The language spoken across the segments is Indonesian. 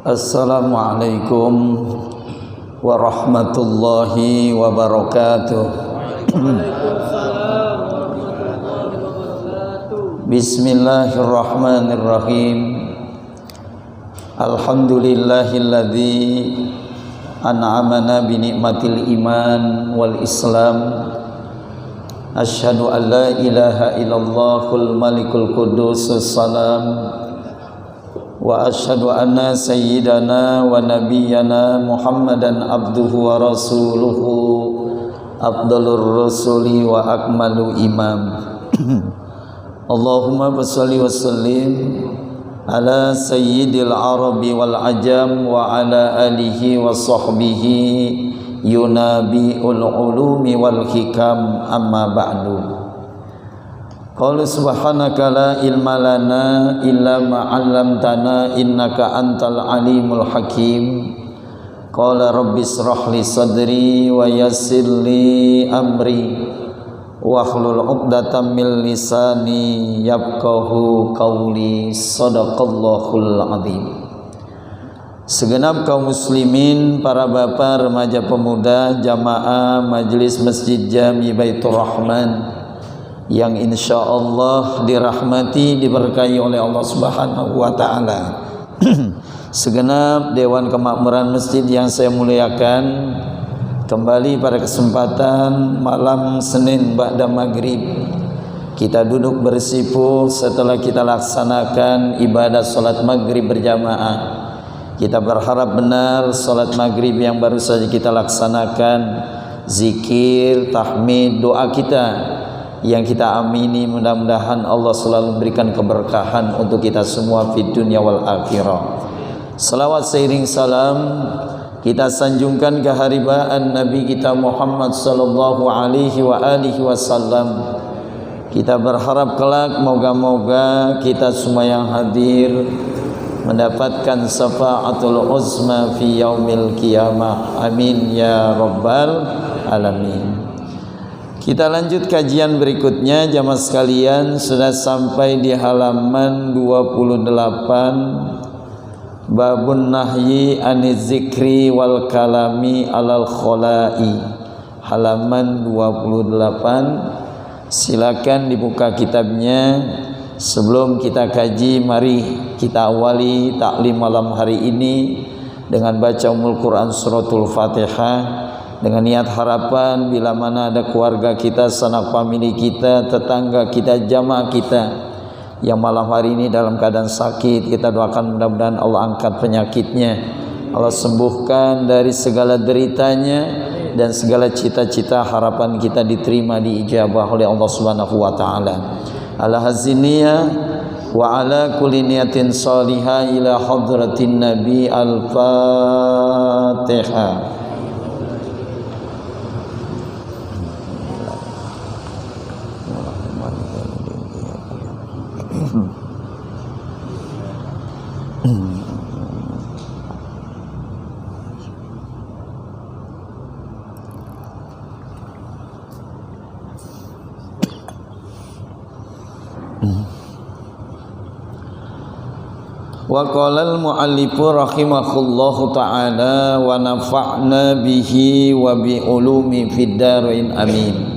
Assalamualaikum warahmatullahi wabarakatuh. Bismillahirrahmanirrahim. Alhamdulillahilladzi an'amana bi ni'matil iman wal islam. Asyhadu an la ilaha illallahul malikul qudusus salam. Wa asyhadu anna sayyidana wa nabiyyana Muhammadan abduhu wa rasuluhu afdalur rasuli wa akmalu imam. Allahumma shalli wa sallim ala sayyidil arabi wal ajam wa ala alihi wa sahbihi yunabiul ulumi wal hikam, amma ba'du. Qala subhanaka la ilma lana illa ma 'allamtana innaka antal alimul hakim. Qala rabbis shrah li sadri wa yassir li amri wahlul 'uqdatam min lisani yafqahu qawli. Shadaqallahul azim. Segenap kaum muslimin, para bapak, remaja, pemuda, jamaah Majelis Masjid Jami Baitur Rahman yang insyaallah dirahmati, diberkahi oleh Allah Subhanahu wa taala. Segenap dewan kemakmuran masjid yang saya muliakan, kembali pada kesempatan malam Senin ba'da maghrib kita duduk bersipu setelah kita laksanakan ibadah salat maghrib berjamaah. Kita berharap benar salat maghrib yang baru saja kita laksanakan, zikir, tahmid, doa kita yang kita amini, mudah-mudahan Allah selalu memberikan keberkahan untuk kita semua fid dunya wal akhirah. Salawat seiring salam kita sanjungkan keharibaan Nabi kita Muhammad sallallahu alaihi wa alihi wasallam. Kita berharap kelak moga-moga kita semua yang hadir mendapatkan syafaatul uzma fi yaumil qiyamah. Amin ya rabbal alamin. Kita lanjut kajian berikutnya, jamaah sekalian. Sudah sampai di halaman 28, babun nahyi aniz zikri wal kalami alal khola'i. Halaman 28. Silakan dibuka kitabnya. Sebelum kita kaji, mari kita awali taklim malam hari ini dengan baca Ummul Quran suratul Fatihah, dengan niat harapan bila mana ada keluarga kita, sanak famili kita, tetangga kita, jamaah kita yang malam hari ini dalam keadaan sakit, kita doakan mudah-mudahan Allah angkat penyakitnya, Allah sembuhkan dari segala deritanya, dan segala cita-cita harapan kita diterima, diijabah oleh Allah Subhanahu wa taala. Ala haziniyah wa ala kulli niyatin salihah ila hadratin Nabi. Al-Fatihah. Wa qala al-mu'allifu rahimahullahu ta'ala wa nafa'na bihi wa bi ulumi fid darain amin.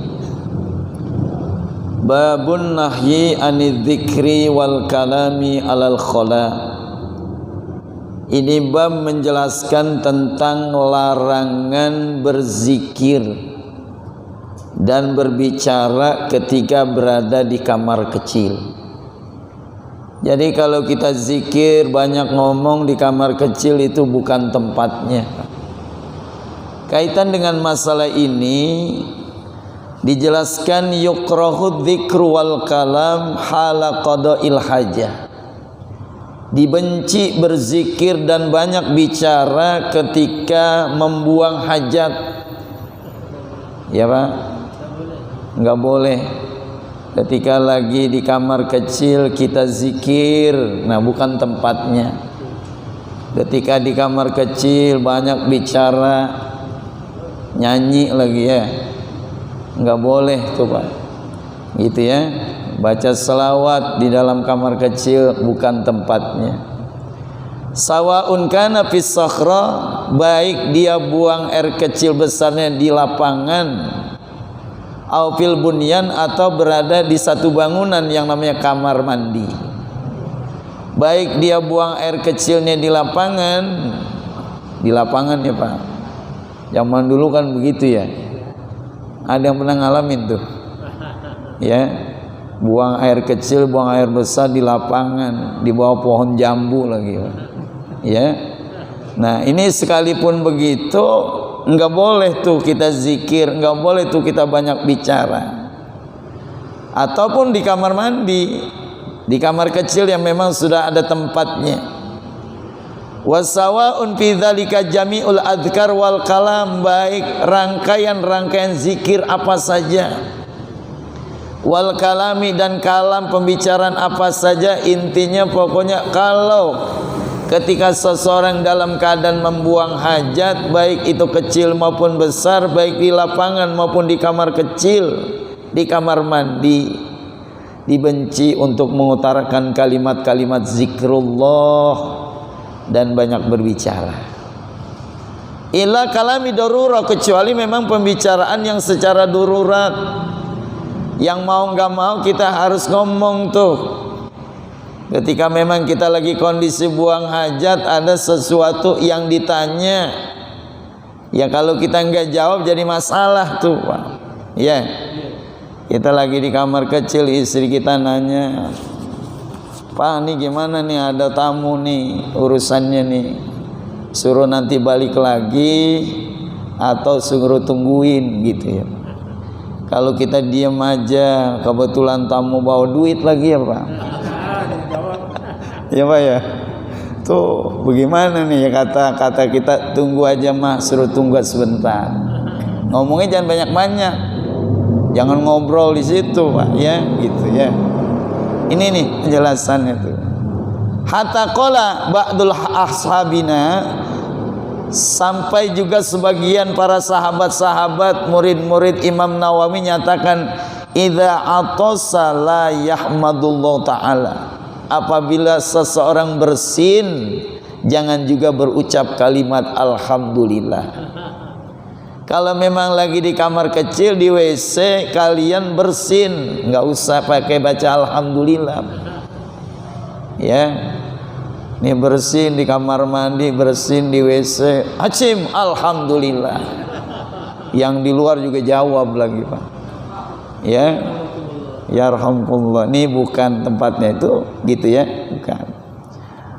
Babun nahyi anidz dzikri wal kalami alal khala. Ini bab menjelaskan tentang larangan berzikir dan berbicara ketika berada di kamar kecil. Jadi kalau kita zikir banyak ngomong di kamar kecil itu bukan tempatnya. Kaitan dengan masalah ini dijelaskan yukrahu dzikru wal kalam hala qada'il hajah. Dibenci berzikir dan banyak bicara ketika membuang hajat. Ya Pak? Enggak boleh. Ketika lagi di kamar kecil kita zikir, nah bukan tempatnya. Ketika di kamar kecil banyak bicara, nyanyi lagi ya, nggak boleh tuh Pak, gitu ya. Baca selawat di dalam kamar kecil bukan tempatnya. Sawaun kana fis sakhra, baik dia buang air kecil besarnya di lapangan, au fil bunyan, atau berada di satu bangunan yang namanya kamar mandi. Baik dia buang air kecilnya di lapangan ya Pak. Zaman dulu kan begitu ya. Ada yang pernah ngalamin tuh? Ya, buang air kecil, buang air besar di lapangan, di bawah pohon jambu lagi, Pak. Ya. Nah, ini sekalipun begitu, enggak boleh tuh kita zikir, enggak boleh tuh kita banyak bicara. Ataupun di kamar mandi, di kamar kecil yang memang sudah ada tempatnya. Wasawa'un fi dzalika jami'ul adzkar wal kalam, baik rangkaian-rangkaian zikir apa saja, wal kalami, dan kalam pembicaraan apa saja. Intinya pokoknya kalau ketika seseorang dalam keadaan membuang hajat, baik itu kecil maupun besar, baik di lapangan maupun di kamar kecil, di kamar mandi, dibenci untuk mengutarakan kalimat-kalimat zikrullah dan banyak berbicara. Illa kalami darurah, kecuali memang pembicaraan yang secara darurat, yang mau nggak mau kita harus ngomong tuh. Ketika memang kita lagi kondisi buang hajat, ada sesuatu yang ditanya, ya kalau kita nggak jawab jadi masalah tuh Pak. Ya, kita lagi di kamar kecil, istri kita nanya, Pak, ini gimana nih, ada tamu nih, urusannya nih, suruh nanti balik lagi atau suruh tungguin gitu ya. Kalau kita diam aja, kebetulan tamu bawa duit lagi ya Pak. Ya Pak ya. Tuh bagaimana nih ya, kata kita, tunggu aja mah, suruh tunggu sebentar. Ngomongnya jangan banyak-banyak, jangan ngobrol di situ Pak ya, gitu ya. Ini nih penjelasannya tuh. Hatta qala ba'dul ashabina, sampai juga sebagian para sahabat-sahabat murid-murid Imam Nawawi nyatakan, idza atasa la yahmadullah taala, apabila seseorang bersin jangan juga berucap kalimat alhamdulillah. Kalau memang lagi di kamar kecil, di WC, kalian bersin, nggak usah pakai baca alhamdulillah. Ya, ini bersin di kamar mandi, bersin di WC, acim alhamdulillah. Yang di luar juga jawab lagi Pak. Ya, ya rahmatullah. Ini bukan tempatnya itu, gitu ya, bukan.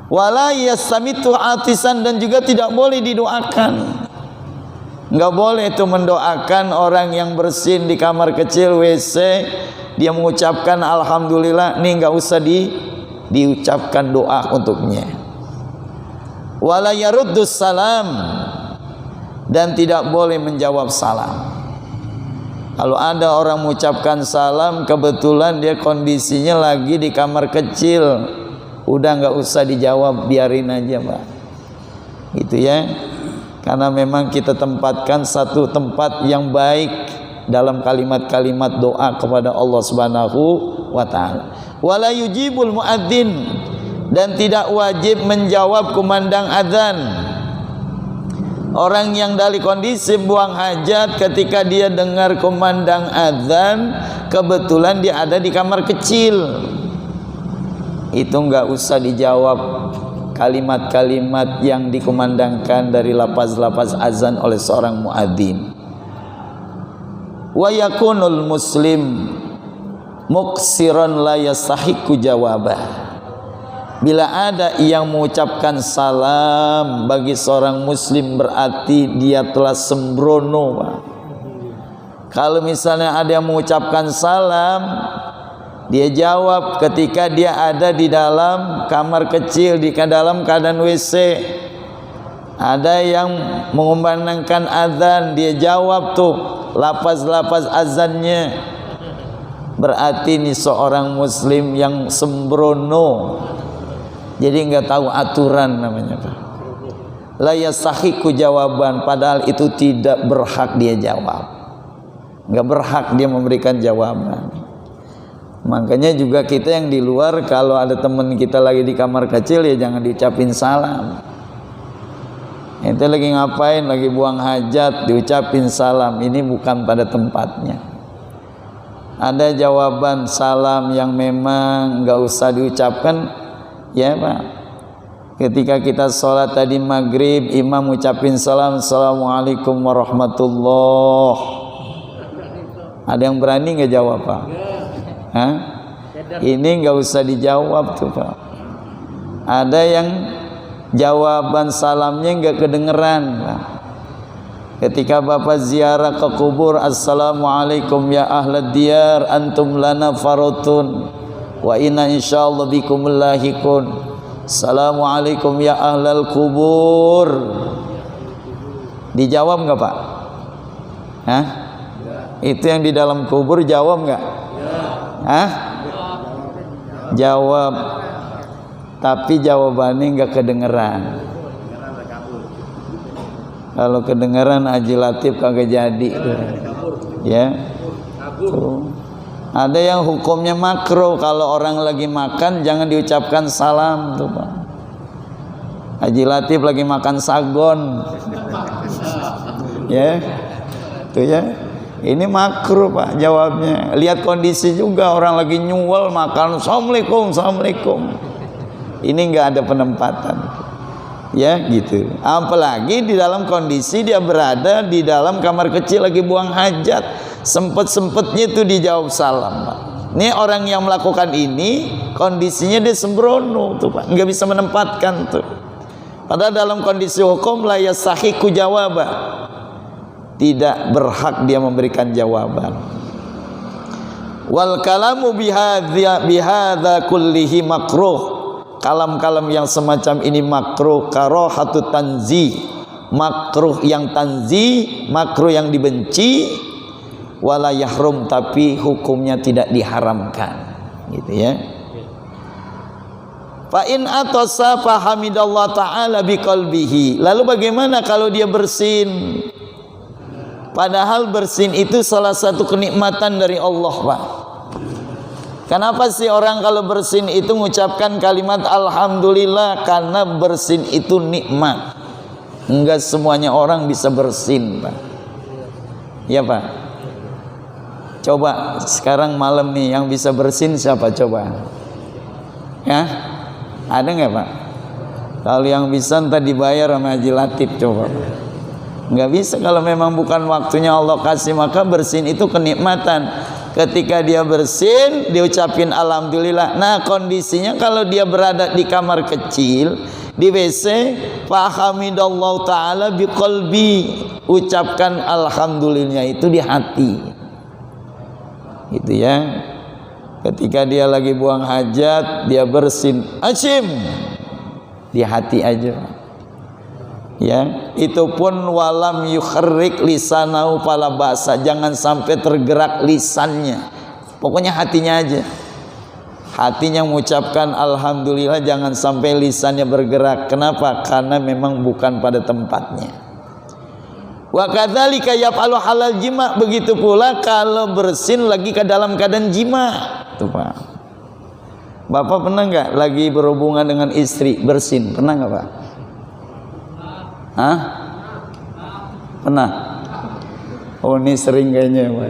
Wala yasamitu atisan, dan juga tidak boleh didoakan. Enggak boleh itu mendoakan orang yang bersin di kamar kecil WC, dia mengucapkan alhamdulillah, ini enggak usah diucapkan doa untuknya. Wala yaruddus salam, dan tidak boleh menjawab salam. Kalau ada orang mengucapkan salam, kebetulan dia kondisinya lagi di kamar kecil, udah enggak usah dijawab, biarin aja Pak. Gitu ya. Karena memang kita tempatkan satu tempat yang baik dalam kalimat-kalimat doa kepada Allah Subhanahu wa taala. Wala yujibul muadzin, dan tidak wajib menjawab kumandang azan. Orang yang dari kondisi buang hajat, ketika dia dengar kumandang azan, kebetulan dia ada di kamar kecil, itu enggak usah dijawab kalimat-kalimat yang dikumandangkan dari lafaz-lafaz azan oleh seorang muadzin. Wa yakunul muslim muksiran la yastahiqu jawabah, Bila ada yang mengucapkan salam bagi seorang muslim berarti dia telah sembrono, Pak. Kalau misalnya ada yang mengucapkan salam, dia jawab ketika dia ada di dalam kamar kecil, di dalam keadaan WC. Ada yang mengumandangkan azan, dia jawab tuh lafaz-lafaz azannya. Berarti ini seorang muslim yang sembrono. Jadi enggak tahu aturan namanya, Pak. La yasahiku jawaban, padahal itu tidak berhak dia jawab. Enggak berhak dia memberikan jawaban. Makanya juga kita yang di luar, kalau ada teman kita lagi di kamar kecil, ya jangan diucapin salam. Ente lagi ngapain, lagi buang hajat, diucapin salam, ini bukan pada tempatnya. Ada jawaban salam yang memang enggak usah diucapkan, ya Pak. Ketika kita sholat tadi maghrib, imam ucapin salam, assalamualaikum warahmatullah. Ada yang berani nggak jawab, Pak? Hah? Ini nggak usah dijawab tuh, Pak. Ada yang jawaban salamnya nggak kedengeran, Pak. Ketika Bapak ziarah ke kubur, assalamualaikum ya ahlad diyar, antum lana farotun, wa inna insyaallah bikumul lahikun. Assalamualaikum ya ahlal kubur. Dijawab nggak, Pak? Hah? Itu yang di dalam kubur jawab nggak? Hah? Jawab. Tapi jawabannya nggak kedengeran. Kalau kedengeran Haji Latif kagak jadi, ya. Tuh. Ada yang hukumnya makruh, kalau orang lagi makan jangan diucapkan salam tuh, Pak. Haji Latif lagi makan sagon, ya, tuh ya. Ini makruh, Pak, jawabnya. Lihat kondisi juga, orang lagi nyuwel makan, assalamualaikum, assalamualaikum. Ini nggak ada penempatan, ya gitu. Apalagi di dalam kondisi dia berada di dalam kamar kecil lagi buang hajat, sempet-sempetnya itu dijawab salam, Pak. Ini orang yang melakukan ini kondisinya dia sembrono tuh, Pak, nggak bisa menempatkan tuh. Padahal dalam kondisi hukum la yasahiku jawaba, tidak berhak dia memberikan jawaban. Wal kalamu bihadza kullihi makruh. Kalam-kalam yang semacam ini makruh, karahatu tanzi, makruh yang tanzi, makruh yang dibenci, wala yahrum, tapi hukumnya tidak diharamkan, gitu ya. Fa in atasa fa hamidallah taala biqalbihi. Lalu bagaimana kalau dia bersin? Padahal bersin itu salah satu kenikmatan dari Allah, Pak. Kenapa sih orang kalau bersin itu mengucapkan kalimat alhamdulillah? Karena bersin itu nikmat. Enggak semuanya orang bisa bersin, Pak. Ya, Pak. Coba sekarang malam nih yang bisa bersin siapa coba? Ya? Ada nggak, Pak? Kalau yang bisa entar dibayar sama Haji Latif, coba. Nggak bisa kalau memang bukan waktunya Allah kasih, maka bersin itu kenikmatan. Ketika dia bersin, diucapin alhamdulillah. Nah, kondisinya kalau dia berada di kamar kecil, di WC, fahamidallahu ta'ala biqalbi, ucapkan alhamdulillah itu di hati. Gitu ya. Ketika dia lagi buang hajat, dia bersin, asyim, di hati aja. Ya, itu pun walam yukharrik lisanahu fala basa, jangan sampai tergerak lisannya, pokoknya hatinya aja. Hatinya mengucapkan alhamdulillah, jangan sampai lisannya bergerak. Kenapa? Karena memang bukan pada tempatnya. Wa kadzalika yaf'alu halal jima, begitu pula kalau bersin lagi ke dalam keadaan jima. Tuh, Pak. Bapak pernah nggak lagi berhubungan dengan istri bersin? Pernah nggak, Pak? Hah? Pernah? Oh, ini sering kayaknya, Pak.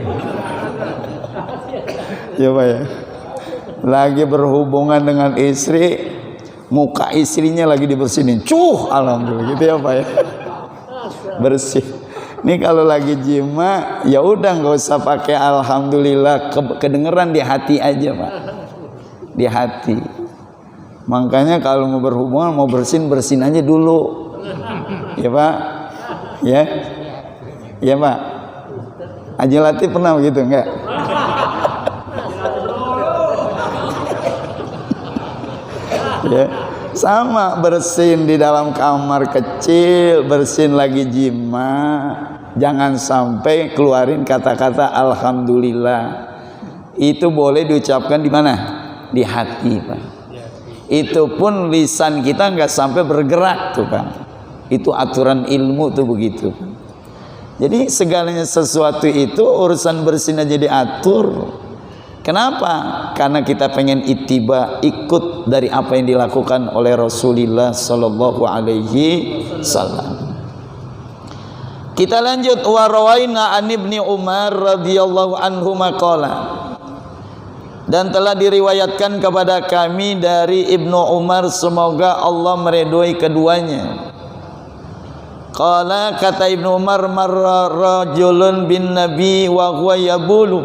Ya, Pak ya. Lagi berhubungan dengan istri, muka istrinya lagi dibersinin. Cuh, alhamdulillah, gitu ya, Pak ya. Bersih. Ini kalau lagi jima, ya udah nggak usah pakai alhamdulillah, kedengeran di hati aja, Pak. Di hati. Makanya kalau mau berhubungan, mau bersin aja dulu. Ya Pak? Ya? Ya Pak? Haji Latif pernah begitu enggak? Ya. Sama, bersin di dalam kamar kecil, bersin lagi jima, jangan sampai keluarin kata-kata alhamdulillah. Itu boleh diucapkan di mana? Di hati, Pak. Itu pun lisan kita nggak sampai bergerak tuh, Pak. Itu aturan ilmu tuh begitu. Jadi segalanya sesuatu itu urusan bersin aja diatur. Kenapa? Karena kita pengen ittiba, ikut dari apa yang dilakukan oleh Rasulullah sallallahu alaihi wasallam. Kita lanjut, wa rawaina an Ibni Umar radhiyallahu anhu maqala. Dan telah diriwayatkan kepada kami dari Ibnu Umar, semoga Allah meridhoi keduanya. Qala, kata Ibnu Umar, marra rajulun bin nabi wa huwa yabulu.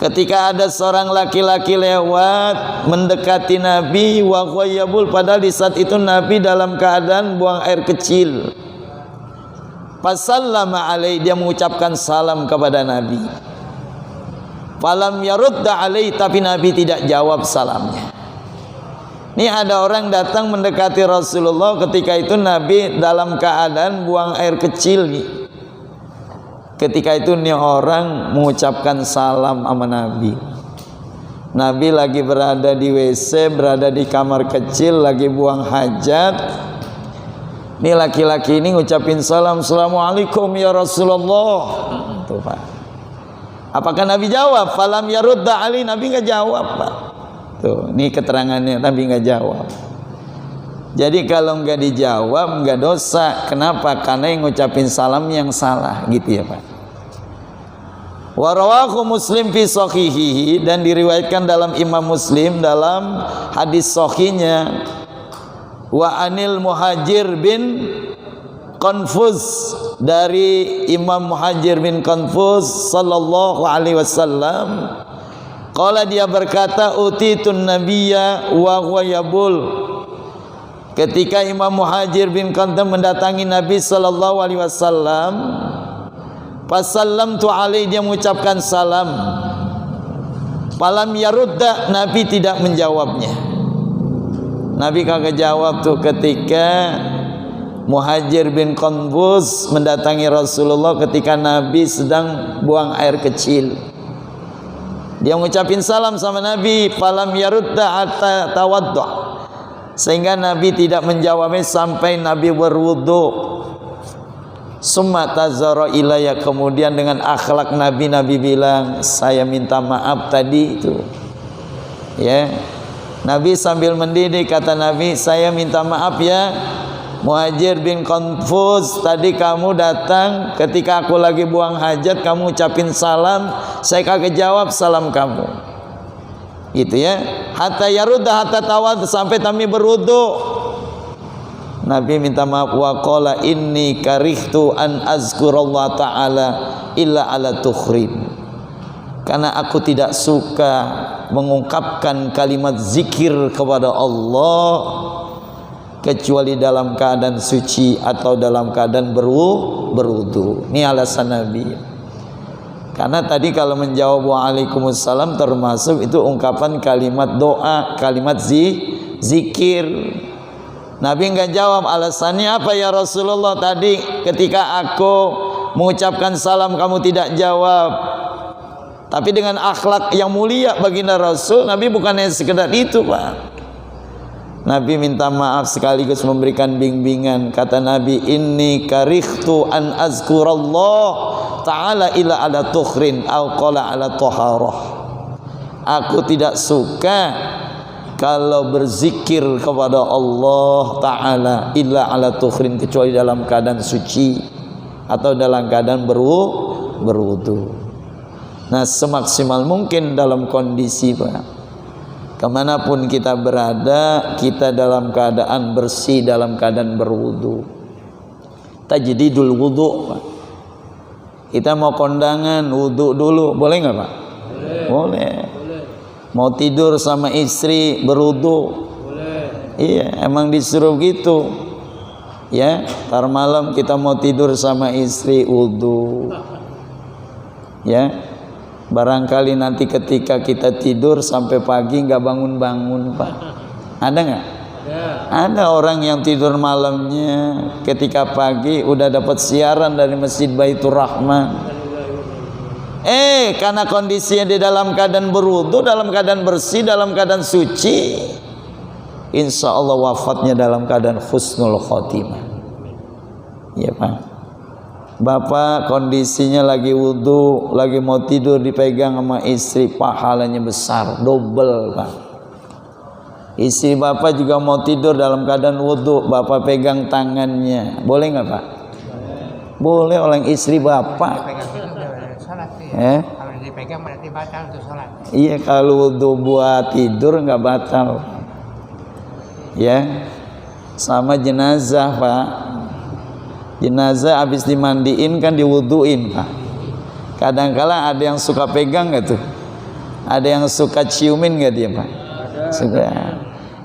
Ketika ada seorang laki-laki lewat mendekati Nabi wa huwa yabul, padahal di saat itu Nabi dalam keadaan buang air kecil. Fasallama alaihi, dia mengucapkan salam kepada Nabi. Falam yarudda alaihi, tapi Nabi tidak jawab salamnya. Ini ada orang datang mendekati Rasulullah, ketika itu Nabi dalam keadaan buang air kecil. Ketika itu nih orang mengucapkan salam sama Nabi. Nabi lagi berada di WC, berada di kamar kecil, lagi buang hajat. Ini laki-laki ini ngucapin salam, assalamualaikum ya Rasulullah. Tuh Pak. Apakah Nabi jawab? Falam yarudda ali, Nabi nggak jawab, Pak. Tuh, ini keterangannya, Nabi nggak jawab. Jadi kalau nggak dijawab nggak dosa. Kenapa? Karena yang ngucapin salam yang salah, gitu ya Pak. Wa rawahu Muslim fi sahihihi, dan diriwayatkan dalam Imam Muslim dalam hadis sahihnya. Wa anil Muhajir bin Qanfuz, dari Imam Muhajir bin Qanfuz sallallahu alaihi wasallam. Qala, dia berkata, utitun nabiyya wa huwa yabul. Ketika Imam Muhajir bin Qanfuz mendatangi Nabi sallallahu alaihi wasallam, fasallamtu alaihi, dia mengucapkan salam. Falam yarudda, Nabi tidak menjawabnya. Nabi kagak jawab tuh ketika Muhajir bin Qanfuz mendatangi Rasulullah ketika Nabi sedang buang air kecil. Dia mengucapin salam sama Nabi, falam yarudda hatta tawaddu, sehingga Nabi tidak menjawabnya sampai Nabi berwudu. Summa tazara ilayya, kemudian dengan akhlak Nabi, Nabi bilang, saya minta maaf tadi itu. Ya. Nabi sambil mendidik, kata Nabi, saya minta maaf ya Muhajir bin Qanfuz, tadi kamu datang ketika aku lagi buang hajat, kamu ucapin salam, saya kagak jawab salam kamu. Gitu ya. Hatta yarudda hatta tawad, sampai kami berwudu. Nabi minta maaf. Wa qala inni karihtu an azkurallah ta'ala illa ala tukhrin, karena aku tidak suka mengungkapkan kalimat zikir kepada Allah kecuali dalam keadaan suci atau dalam keadaan berwudu. Ini alasan Nabi. Karena tadi kalau menjawab waalaikumsalam termasuk itu ungkapan kalimat doa, kalimat zikir. Nabi enggak jawab. Alasannya apa ya Rasulullah? Tadi ketika aku mengucapkan salam kamu tidak jawab. Tapi dengan akhlak yang mulia baginda Rasul, Nabi bukannya sekedar itu, Pak. Nabi minta maaf sekaligus memberikan bimbingan. Kata Nabi, inni karihtu an azkurallah ta'ala ila ala tukhrin au qala ala taharah. Aku tidak suka kalau berzikir kepada Allah Ta'ala illa ala tukhrin, kecuali dalam keadaan suci atau dalam keadaan berwudu. Nah, semaksimal mungkin dalam kondisi, Pak, kemanapun kita berada, kita dalam keadaan bersih, dalam keadaan berwudu. Tajdidul wudu, Pak. Kita mau kondangan wudu dulu, boleh nggak Pak? Boleh. Mau tidur sama istri berwudu. Iya, emang disuruh gitu. Ya, tar malam kita mau tidur sama istri wudu. Ya, barangkali nanti ketika kita tidur sampai pagi nggak bangun-bangun, Pak. Ada nggak? Ada orang yang tidur malamnya, ketika pagi udah dapat siaran dari Masjid Baitur Rahman. Karena kondisinya di dalam keadaan berwudu, dalam keadaan bersih, dalam keadaan suci, insya Allah wafatnya dalam keadaan husnul khotimah. Ya Pak. Bapak kondisinya lagi wudu, lagi mau tidur, dipegang sama istri, pahalanya besar, double Pak. Istri Bapak juga mau tidur dalam keadaan wudu, Bapak pegang tangannya, boleh nggak Pak? Boleh oleh istri Bapak. Kalau dipegang berarti batal untuk sholat. Iya, kalau wudu buat tidur nggak batal. Ya, sama jenazah Pak. Jenazah habis dimandiin kan diwuduin Pak. Kadang-kala ada yang suka pegang nggak tuh? Ada yang suka ciumin nggak dia Pak? Suka.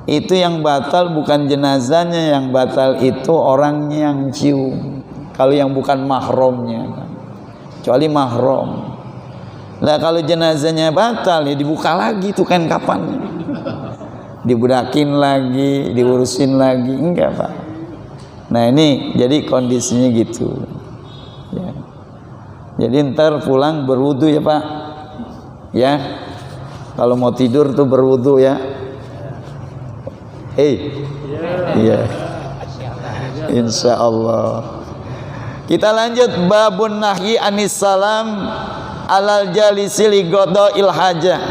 Itu yang batal bukan jenazahnya, yang batal itu orangnya yang cium. Kalau yang bukan mahramnya Pak. Kecuali mahram. Lah kalau jenazahnya batal ya dibuka lagi tuh kan kapan? Dibudakin lagi, diurusin lagi, enggak Pak. Nah ini jadi kondisinya gitu. Ya. Jadi ntar pulang berwudu ya Pak. Ya. Kalau mau tidur tuh berwudu ya. Iya. Insya Allah. Kita lanjut babun nahyi anis salam alal jalisi li qada'il hajah.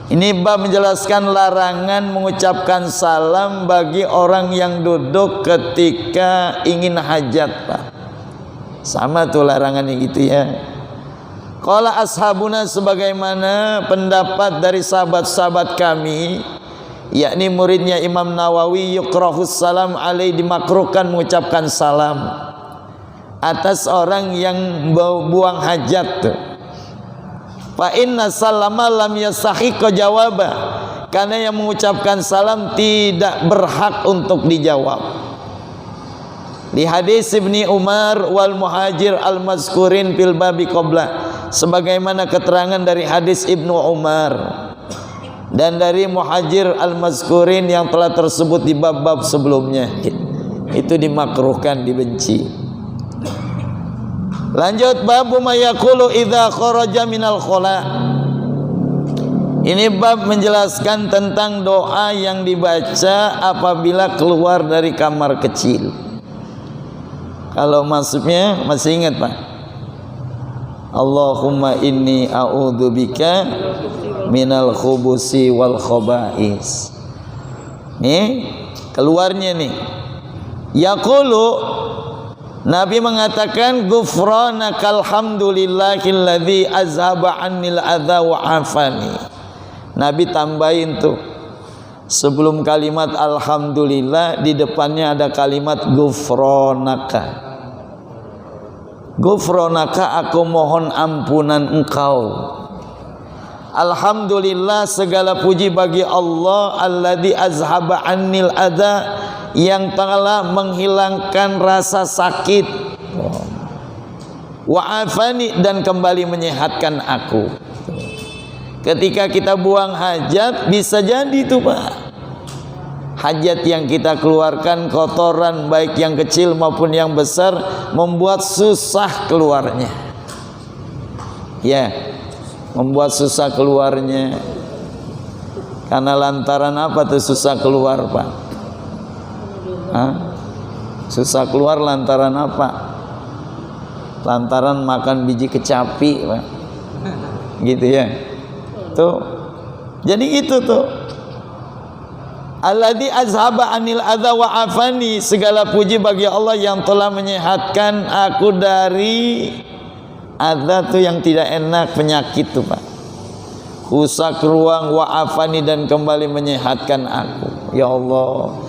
Ini bab menjelaskan larangan mengucapkan salam bagi orang yang duduk ketika ingin hajat Pak. Sama tuh larangannya gitu ya. Qala ashabuna, sebagaimana pendapat dari sahabat-sahabat kami, yakni muridnya Imam Nawawi, yukrahus salam alaih, dimakruhkan mengucapkan salam atas orang yang buang hajat. Fa inna salama lam yasahiqa jawaba, karena yang mengucapkan salam tidak berhak untuk dijawab. Di hadis Ibni Umar wal muhajir al mazkurin fil babi qabla, sebagaimana keterangan dari hadis Ibnu Umar dan dari muhajir al mazkurin yang telah tersebut di bab-bab sebelumnya, itu dimakruhkan, dibenci. Lanjut babu mayaqulu idza kharaja minal khala. Ini bab menjelaskan tentang doa yang dibaca apabila keluar dari kamar kecil. Kalau maksudnya masih ingat Pak? Allahumma inni a'udzubika minal khubusi wal khaba'is. Nih keluarnya nih. Yaqulu, Nabi mengatakan ghufranakal hamdulillahilladzi azhaba 'annil adza wa 'afani. Nabi tambahin tuh sebelum kalimat alhamdulillah di depannya ada kalimat ghufranaka. Ghufranaka, aku mohon ampunan engkau. Alhamdulillah, segala puji bagi Allah alladzi azhaba 'annil adza, yang telah menghilangkan rasa sakit, wa'afani, dan kembali menyehatkan aku. Ketika kita buang hajat, bisa jadi tuh Pak, hajat yang kita keluarkan, kotoran baik yang kecil maupun yang besar, membuat susah keluarnya. Ya, membuat susah keluarnya. Karena lantaran apa tuh susah keluar Pak? Susah keluar lantaran apa? Lantaran makan biji kecapi Pak. Gitu ya. Tuh. Jadi gitu tuh. Alladzi azhaba 'anil adza wa 'afani, segala puji bagi Allah yang telah menyehatkan aku dari adza tuh yang tidak enak, penyakit tuh Pak. Rusak ruang, wa 'afani, dan kembali menyehatkan aku. Ya Allah,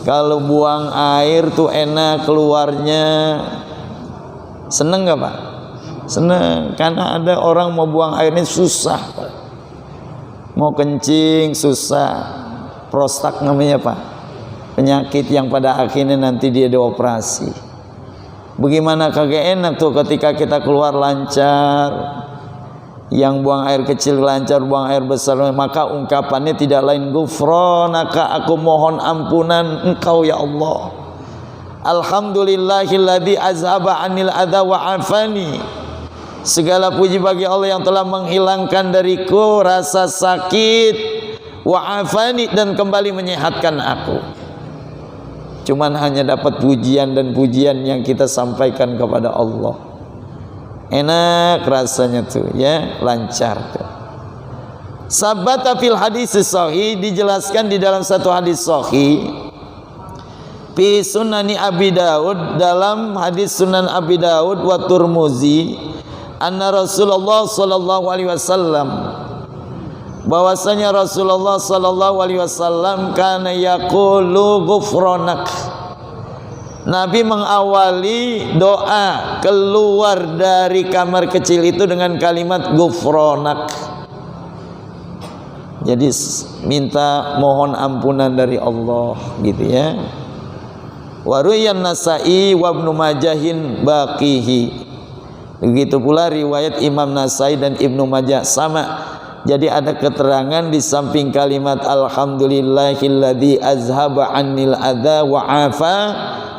kalau buang air tuh enak keluarnya. Seneng gak Pak? Seneng. Karena ada orang mau buang airnya susah Pak. mau kencing susah, prostat namanya Pak, penyakit yang pada akhirnya nanti dia dioperasi. Bagaimana kagak enak tuh ketika kita keluar lancar, yang buang air kecil lancar, buang air besar, maka ungkapannya tidak lain ghufranaka, aku mohon ampunan Engkau ya Allah. Alhamdulillahilladzi azhaba 'anil adza wa 'afani. Segala puji bagi Allah yang telah menghilangkan dariku rasa sakit, wa 'afani, dan kembali menyehatkan aku. Cuman hanya dapat pujian dan pujian yang kita sampaikan kepada Allah. Enak rasanya tuh ya, lancar tuh. Sabata fil hadis sahih, dijelaskan di dalam satu hadis sahih, fi sunani Abi Daud, dalam hadis Sunan Abi Daud wa Turmuzi, anna Rasulullah sallallahu alaihi wasallam, bahwasanya Rasulullah sallallahu alaihi wasallam kana yaqulu ghufranak. Nabi mengawali doa keluar dari kamar kecil itu dengan kalimat ghufranak. Jadi minta mohon ampunan dari Allah gitu ya. Wa ruyan Nasa'i wa Ibnu Majahin baqihi. Begitu pula riwayat Imam Nasai dan Ibnu Majah sama. Jadi ada keterangan di samping kalimat alhamdulillahilladzi azhaba 'anil adza wa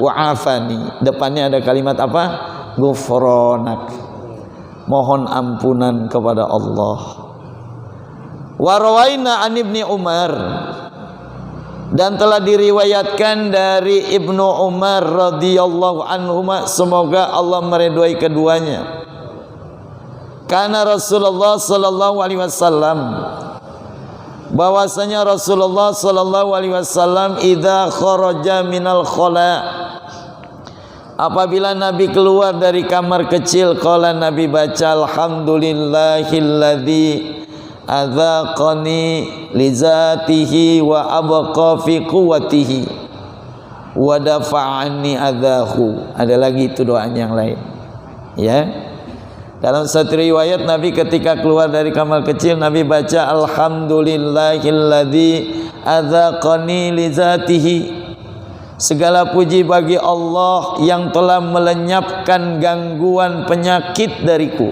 'afani, depannya ada kalimat apa? Ghufranak, mohon ampunan kepada Allah. Wa rawaina an Ibnu Umar, dan telah diriwayatkan dari Ibnu Umar radhiyallahu anhuma, semoga Allah meridhai keduanya. Karena Rasulullah sallallahu alaihi wasallam, bahwasanya Rasulullah sallallahu alaihi wasallam idza kharaja minal khala, apabila Nabi keluar dari kamar kecil, qala, Nabi baca alhamdulillahilladzi adzaqani li zatihi wa abqa fi quwwatihi wa dafa'ani adzahu. Ada lagi itu doa yang lain ya. Dalam satu riwayat Nabi ketika keluar dari kamar kecil, Nabi baca alhamdulillahilladzi adzaqani li zatihi, segala puji bagi Allah yang telah melenyapkan gangguan penyakit dariku,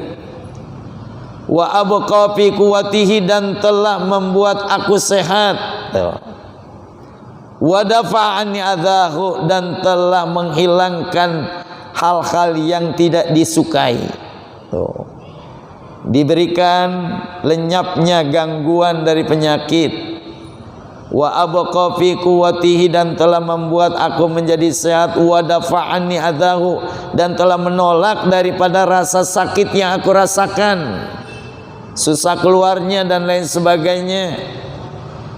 wa abqa fi quwwatihi, dan telah membuat aku sehat, wa dafa'ani adzahu, dan telah menghilangkan hal-hal yang tidak disukai. Tuh. Diberikan lenyapnya gangguan dari penyakit, wa abqa fi quwwatihi, dan telah membuat aku menjadi sehat, wa dafa'ani adzahu, dan telah menolak daripada rasa sakit yang aku rasakan, susah keluarnya dan lain sebagainya.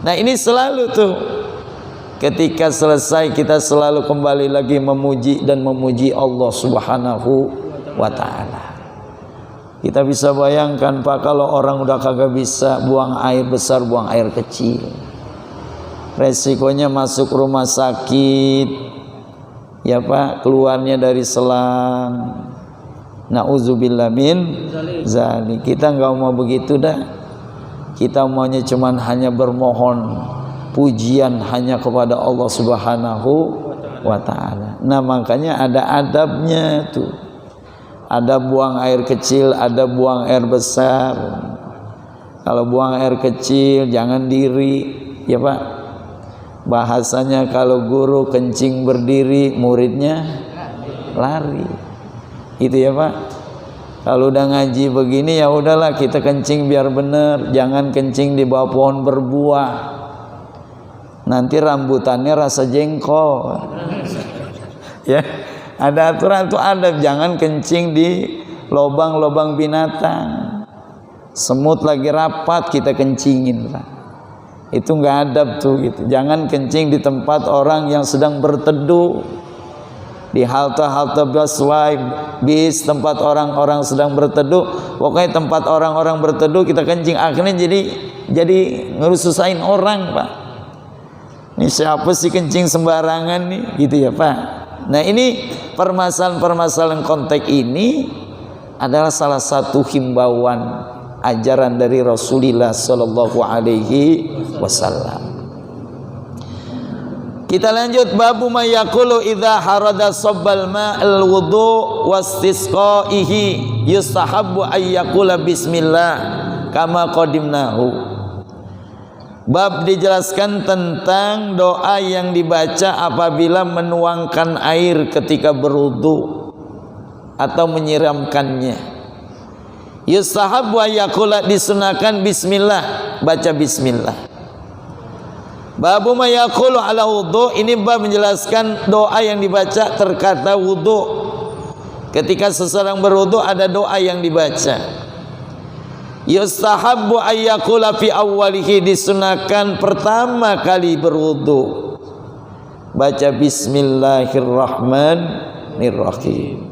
Nah ini selalu tuh ketika selesai kita selalu kembali lagi memuji dan memuji Allah Subhanahu wa ta'ala. Kita bisa bayangkan Pak, kalau orang udah kagak bisa buang air besar, buang air kecil, resikonya masuk rumah sakit ya Pak, keluarnya dari selang. Nauzubillah min zalik. Kita nggak mau begitu dah. Kita maunya cuman hanya bermohon pujian hanya kepada Allah Subhanahu wa ta'ala. Nah makanya ada adabnya tuh. Ada buang air kecil, ada buang air besar. Kalau buang air kecil jangan diri ya Pak. Bahasanya kalau guru kencing berdiri, muridnya lari. Itu ya Pak. Kalau udah ngaji begini ya udahlah, kita kencing biar bener, jangan kencing di bawah pohon berbuah. Nanti rambutannya rasa jengkol. Ya. Ada aturan itu ada, jangan kencing di lobang-lobang binatang. Semut lagi rapat kita kencingin Pak. Itu nggak adab tuh gitu. Jangan kencing di tempat orang yang sedang berteduh, di halte-halte busway, bis, tempat orang-orang sedang berteduh. Pokoknya tempat orang-orang berteduh kita kencing, akhirnya jadi ngerususain orang Pak. Ini siapa sih kencing sembarangan nih gitu ya Pak. Nah ini permasalahan-permasalahan konteks ini adalah salah satu himbauan ajaran dari Rasulullah sallallahu alaihi wasallam. Kita lanjut babu ma yaqulu idza harada sabbal ma'al wudu wastisqaihi yustahabbu ay yaqula bismillah kama qadimnahu. Bab dijelaskan tentang doa yang dibaca apabila menuangkan air ketika berwudu atau menyiramkannya. Yustahabbu ay yaqula, disunahkan bismillah, baca bismillah. Babu ma yaqulu ala wudu, ini bab menjelaskan doa yang dibaca terkata wudu. Ketika seseorang berwudu ada doa yang dibaca. Yustahabbu ay yaqula fi awwalihi, disunahkan pertama kali berwudu baca bismillahirrahmanirrahim.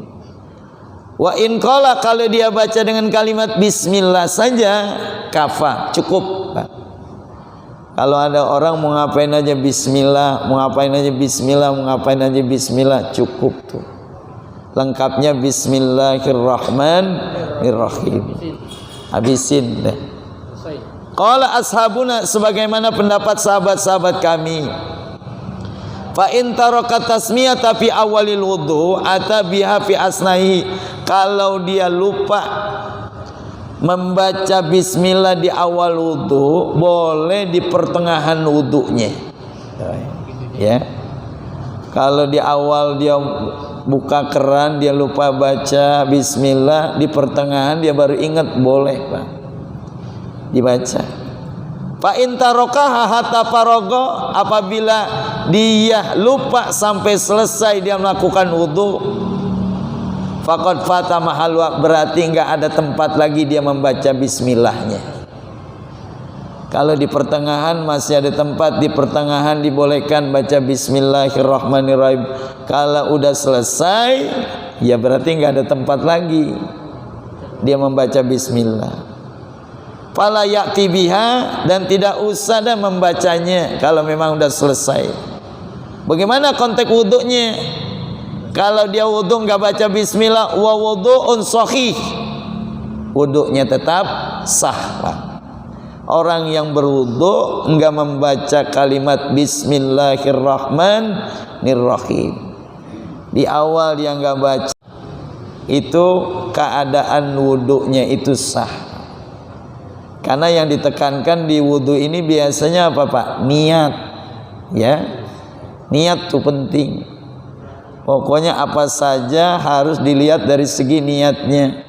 Wa in qala, kalau dia baca dengan kalimat bismillah saja kafa, cukup. Kalau ada orang mau ngapain aja bismillah, mau ngapain aja bismillah, mau ngapain aja bismillah, cukup tuh. Lengkapnya bismillahirrahmanirrahim. Habisin deh. Qala ashabuna, sebagaimana pendapat sahabat-sahabat kami. Fa in taraka tasmiyata fi awalil wudu ata biha fi asnahi, kalau dia lupa membaca bismillah di awal wudu, boleh di pertengahan wudunya. Ya. Kalau di awal dia buka keran dia lupa baca bismillah, di pertengahan dia baru ingat, boleh Pak dibaca. Fa in tarakaha hatta faraga, apabila dia lupa sampai selesai dia melakukan wudu, faqad fata mahal waqt, berarti enggak ada tempat lagi dia membaca bismillahnya. Kalau di pertengahan masih ada tempat, di pertengahan dibolehkan baca bismillahirrahmanirrahim. Kalau udah selesai ya berarti enggak ada tempat lagi dia membaca bismillah. Fala ya'ti biha, dan tidak usah dah membacanya kalau memang udah selesai. Bagaimana konteks wudunya? Kalau dia wudu enggak baca bismillah, wa wudu'un sahih, wudunya tetap sah Pak. Orang yang berwudu enggak membaca kalimat bismillahirrahmanirrahim, di awal dia enggak baca, itu keadaan wudunya itu sah. Karena yang ditekankan di wudu ini biasanya apa Pak? Niat. Ya, niat itu penting. Pokoknya apa saja harus dilihat dari segi niatnya.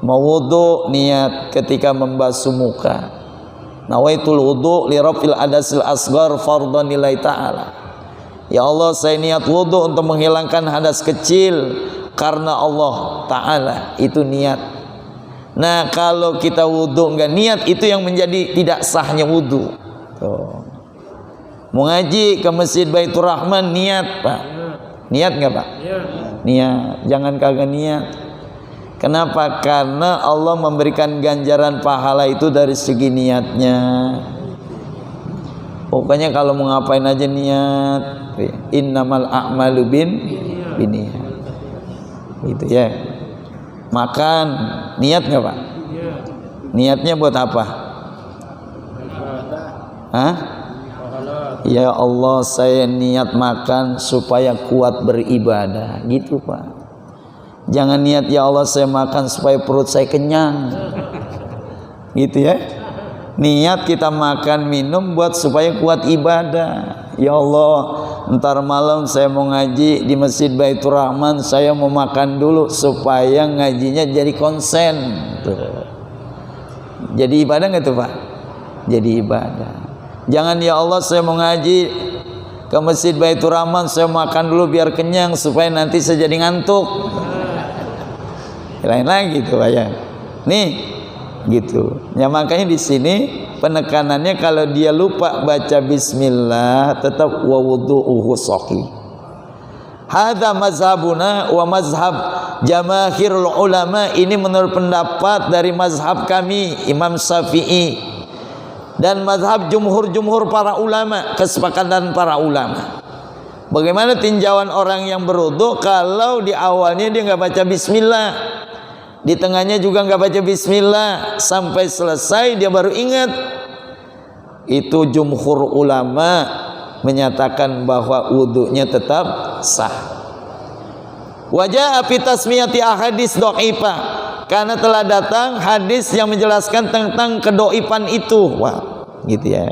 Mau wudu, niat ketika membasuh muka. Nawaitul wudu li rafil adasil asghar fardhan lillahi ta'ala. Ya Allah, saya niat wudu untuk menghilangkan hadas kecil karena Allah Ta'ala. Itu niat. Nah, kalau kita wudu enggak niat, itu yang menjadi tidak sahnya wudu. Tuh. Mau ngaji ke Masjid Baitur Rahman, niat Pak. Niat enggak Pak? Niat. Jangan kagak niat. Kenapa? Karena Allah memberikan ganjaran pahala itu dari segi niatnya. Pokoknya kalau mau ngapain aja niat. Innamal a'malu binniyat. Gitu ya. Makan, niat nggak Pak? Niatnya buat apa? Hah? Ya Allah, saya niat makan supaya kuat beribadah, gitu Pak. Jangan niat ya Allah saya makan supaya perut saya kenyang, gitu ya. Niat kita makan minum buat supaya kuat ibadah. Ya Allah, ntar malam saya mau ngaji di Masjid Baitur Rahman, saya mau makan dulu supaya ngajinya jadi konsen. Tuh. Jadi ibadah nggak tuh Pak? Jadi ibadah. Jangan ya Allah saya mau ngaji ke Masjid Baitur Rahman, saya makan dulu biar kenyang supaya nanti saya jadi ngantuk. Lain lagi tuh Pak ya. Nih, gitu. Ya makanya di sini penekanannya kalau dia lupa baca bismillah tetap wa wudu'uhu sahih. Hadza mazhabuna wa mazhab jamaahirul ulama, ini menurut pendapat dari mazhab kami Imam Syafi'i dan mazhab jumhur para ulama, kesepakatan para ulama. Bagaimana tinjauan orang yang berwudu kalau di awalnya dia enggak baca bismillah? Di tengahnya juga nggak baca bismillah sampai selesai dia baru ingat. Itu jumhur ulama menyatakan bahwa wudunya tetap sah. Wajah api tasmiyati ahadits dhaifah, karena telah datang hadis yang menjelaskan tentang kedoifan itu. Wah, gitu ya.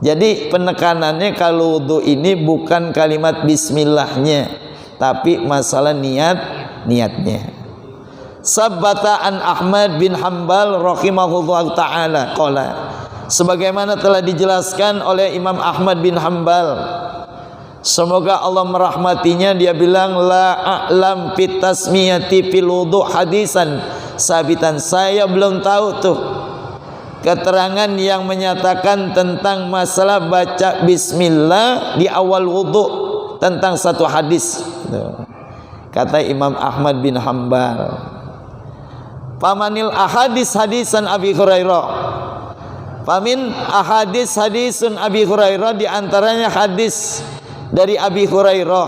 Jadi penekanannya kalau wudu ini bukan kalimat bismillahnya, tapi masalah niatnya. Sabbata an Ahmad bin Hanbal rahimahullah ta'ala qala, sebagaimana telah dijelaskan oleh Imam Ahmad bin Hanbal, semoga Allah merahmatinya, dia bilang la a'lam fit tasmiyati fil wudu hadisan sabitan, saya belum tahu tuh keterangan yang menyatakan tentang masalah baca bismillah di awal wudu tentang satu hadis. Kata Imam Ahmad bin Hanbal, famanil ahadis hadisan Abi Hurairah, famin ahadis hadisun Abi Hurairah, di antaranya hadis dari Abi Hurairah,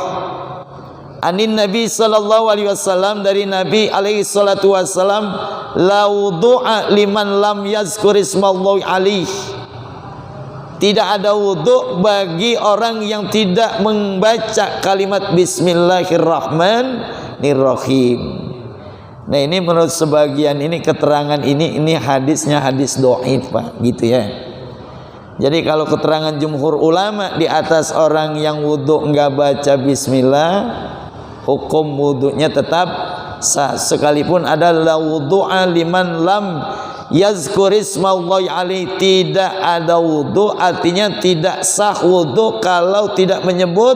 anin Nabi sallallahu alaihi wasallam, dari Nabi alaihi salatu wasallam, la wudu'a liman lam yazkur ismallahi alaih, tidak ada wudu bagi orang yang tidak membaca kalimat bismillahirrahmanirrahim. Nah, ini menurut sebagian ini keterangan ini hadisnya hadis dhaif, Pak, gitu ya. Jadi kalau keterangan jumhur ulama di atas orang yang wudu enggak baca bismillah, hukum wudunya tetap sah, sekalipun ada la wudu'a liman lam yazkur ismallahi alaihi, tidak ada wudu artinya tidak sah wudu kalau tidak menyebut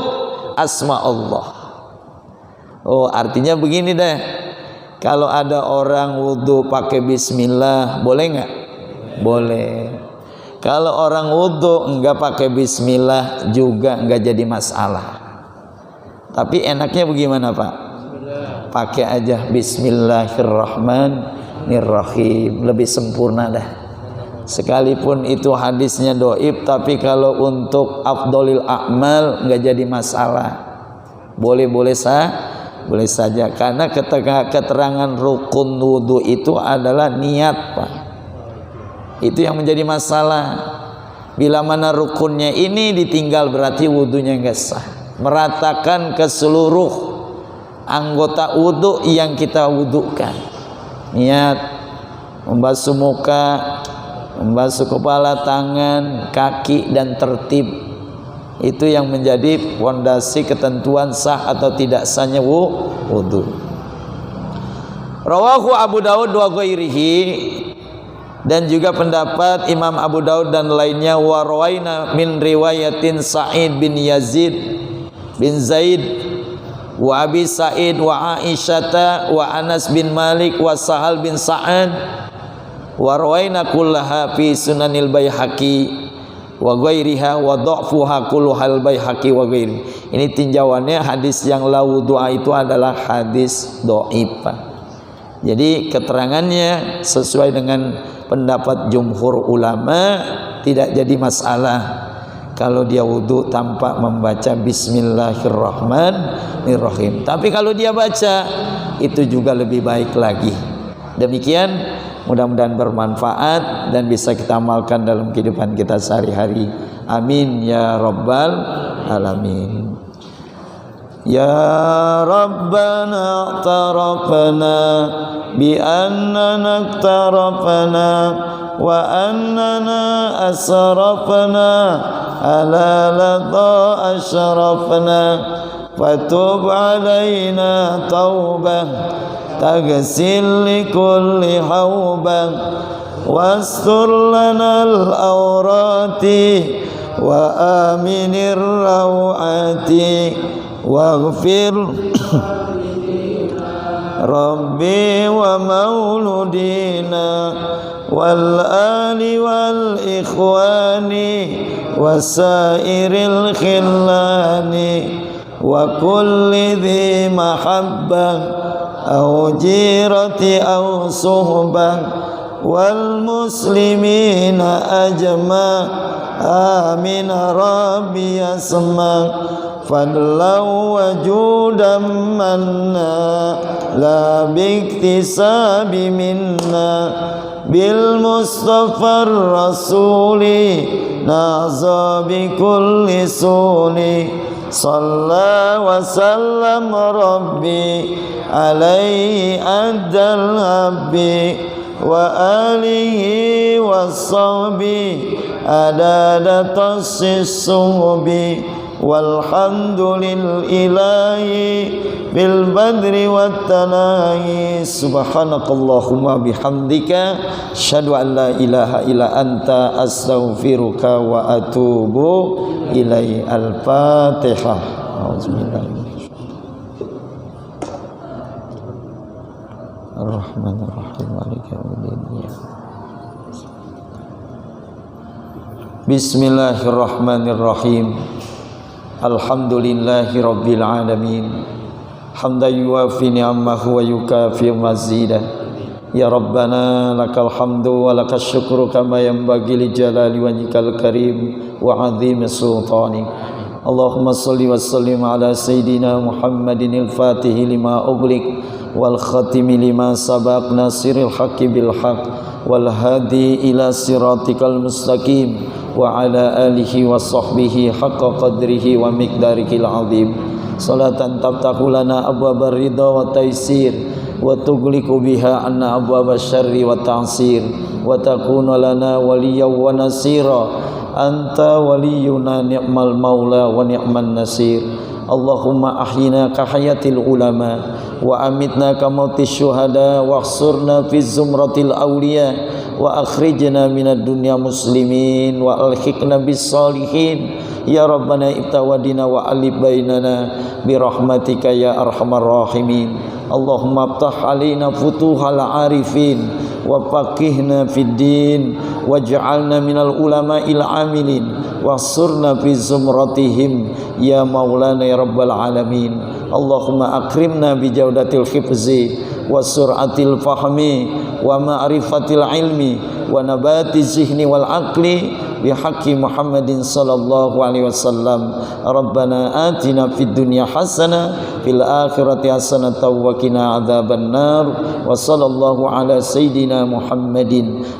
asma Allah. Oh, artinya begini deh. Kalau ada orang wudu pakai bismillah, boleh nggak? Boleh. Kalau orang wudu enggak pakai bismillah juga enggak jadi masalah. Tapi enaknya bagaimana, Pak? Pakai aja bismillahirrahmanirrahim, lebih sempurna dah. Sekalipun itu hadisnya dhaif, tapi kalau untuk afdolil a'mal enggak jadi masalah. Boleh saja, karena keterangan rukun wudu itu adalah niat, Pak. Itu yang menjadi masalah. Bila mana rukunnya ini ditinggal berarti wudunya enggak sah. Meratakan ke seluruh anggota wudu yang kita wudukan. Niat, membasuh muka, membasuh kepala, tangan, kaki, dan tertib. Itu yang menjadi fondasi ketentuan sah atau tidak sahnya wudu. Rawahu Abu Daud wa ghairihi, dan juga pendapat Imam Abu Daud dan lainnya, wa rawaina min riwayatin Sa'id bin Yazid bin Zaid wa Abi Sa'id wa Aisyata wa Anas bin Malik wa Sahal bin Sa'ad, wa rawaina kullaha fi Sunanil Baihaqi wa ghairiha wa dha'fuha kulluhal Baihaqi wa ghairi. Ini tinjauannya hadis yang la wudu'a itu adalah hadis dhaif. Jadi keterangannya sesuai dengan pendapat jumhur ulama, tidak jadi masalah kalau dia wudu tanpa membaca bismillahirrahmanirrahim. Tapi kalau dia baca, itu juga lebih baik lagi. Demikian, mudah-mudahan bermanfaat dan bisa kita amalkan dalam kehidupan kita sehari-hari. Amin ya rabbal alamin. Ya Rabbana tarafna bi annana tarafna wa annana asrafna ala ladha ashrafna fatub alaina taubah taghsil likulli haubah wastur lanal awrati wa aminir rawati waghfir Rabbi wa mauludina wal ali wal ikhwani wasairil khillani wa kulli dhi mahabbah aw jirati aw suhbah wal muslimina ajma amin rabbi yasma فضلا وجودا منا لا باكتساب منا بالمصطفى الرسول نازى بكل سول صلى وسلم ربي عليه أدى الهب وآله وصحبه أداد الصحب والحمد لله بالبدر والتناهي سبحانك اللهم بحمدك أشهد أن لا إله إلا أنت أستغفرك وأتوب إليك الفاتحة أعوذ بالله الرحمن الرحيم مالك يوم الدين بسم الله الرحمن الرحيم الحمد لله رب العالمين حمدا يوافي نعمه ويكافئ مزيده يا ربنا لك الحمد ولك الشكر كما ينبغي لجلال وجهك الكريم وعظيم سلطانك اللهم صل وسلم على سيدنا محمد الفاتح لما أغلق والختم لما سبق ناصر الحق بالحق والهادي إلى صراطك المستقيم وعلى آله وصحبه حق قدره ومقداره العظيم صلاة تفتح لنا أبواب الرضا والتيسير وتغلق بها عنا أبواب الشر والتعسير وتكون لنا وليا ونصيرا أنت ولينا نعم المولى ونعم النصير اللهم أحينا كحياة العلماء وأمتنا كموت الشهداء واحصرنا في زمرة الأولياء وأخرجنا من الدنيا مسلمين وألحقنا بالصالحين يا ربنا ابتودنا وألف بيننا برحمتك يا أرحم الراحمين اللهم افتح علينا فتوح العارفين وفقهنا في الدين واجعلنا من العلماء العاملين واحصرنا في زمرتهم يا مولانا يا رب العالمين اللهم أكرمنا بجودة الحفظ وسرعة الفهم ومعرفة العلم ونبات الذهن والعقل بحق محمد صلى الله عليه وسلم ربنا آتنا في الدنيا حسنة في الآخرة حسنة وقنا عذاب النار وصلى الله على سيدنا محمد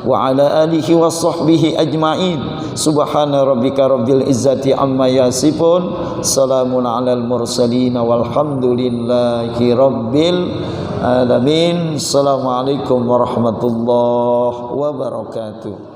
وعلى آله وصحبه أجمعين سبحان ربك رب العزة عما يصفون سلام على المرسلين والحمد لله رب العالمين السلام عليكم ورحمة الله وبركاته